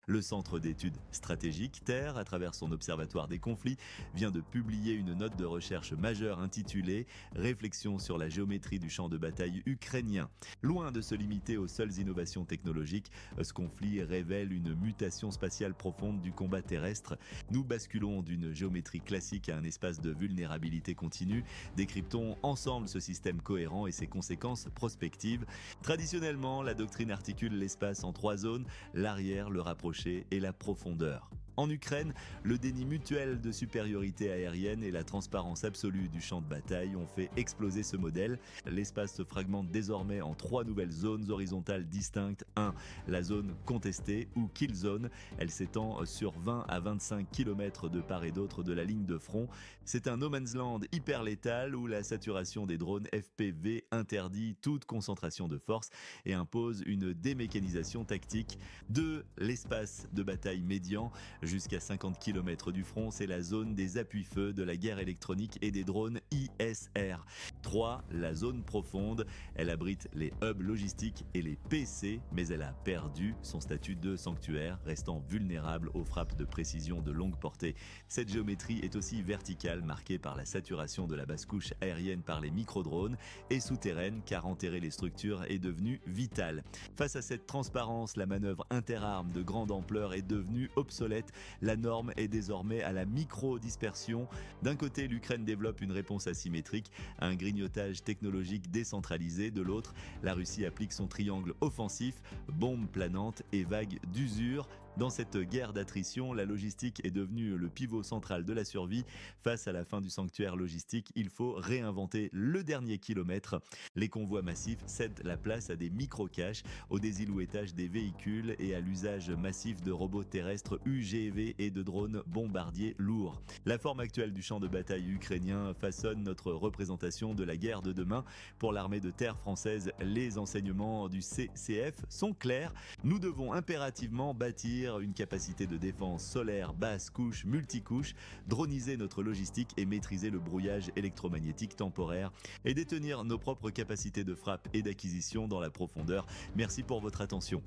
Le Centre d'études stratégiques Terre, à travers son observatoire des conflits, vient de publier une note de recherche majeure intitulée Réflexion sur la géométrie du champ de bataille ukrainien. Loin de se limiter aux seules innovations technologiques, ce conflit révèle une mutation spatiale profonde du combat terrestre. Nous basculons d'une géométrie classique à un espace de vulnérabilité continue. Décryptons ensemble ce système cohérent et ses conséquences prospectives. Traditionnellement, la doctrine articule l'espace en trois zones, l'arrière, le rapproché et la profondeur. En Ukraine, le déni mutuel de supériorité aérienne et la transparence absolue du champ de bataille ont fait exploser ce modèle. L'espace se fragmente désormais en trois nouvelles zones horizontales distinctes. 1. La zone contestée ou kill zone. Elle s'étend sur 20 à 25 km de part et d'autre de la ligne de front. C'est un no man's land hyper létal où la saturation des drones FPV interdit toute concentration de force et impose une démécanisation tactique. 2. L'espace de bataille médian. Jusqu'à 50 km du front, c'est la zone des appuis-feu, de la guerre électronique et des drones ISR. 3. La zone profonde. Elle abrite les hubs logistiques et les PC, mais elle a perdu son statut de sanctuaire, restant vulnérable aux frappes de précision de longue portée. Cette géométrie est aussi verticale, marquée par la saturation de la basse-couche aérienne par les micro-drones, et souterraine, car enterrer les structures est devenu vital. Face à cette transparence, la manœuvre interarmes de grande ampleur est devenue obsolète. La norme est désormais à la micro-dispersion. D'un côté, l'Ukraine développe une réponse asymétrique, un grignotage technologique décentralisé. De l'autre, la Russie applique son triangle offensif, bombes planantes et vagues d'usure. Dans cette guerre d'attrition, la logistique est devenue le pivot central de la survie. Face à la fin du sanctuaire logistique, il faut réinventer le dernier kilomètre. Les convois massifs cèdent la place à des micro-caches, au désilhouettage des véhicules et à l'usage massif de robots terrestres UGV et de drones bombardiers lourds. La forme actuelle du champ de bataille ukrainien façonne notre représentation de la guerre de demain. Pour l'armée de terre française, les enseignements du CCF sont clairs. Nous devons impérativement bâtir une capacité de défense solaire, basse couche, multicouche, droniser notre logistique et maîtriser le brouillage électromagnétique temporaire et détenir nos propres capacités de frappe et d'acquisition dans la profondeur. Merci pour votre attention.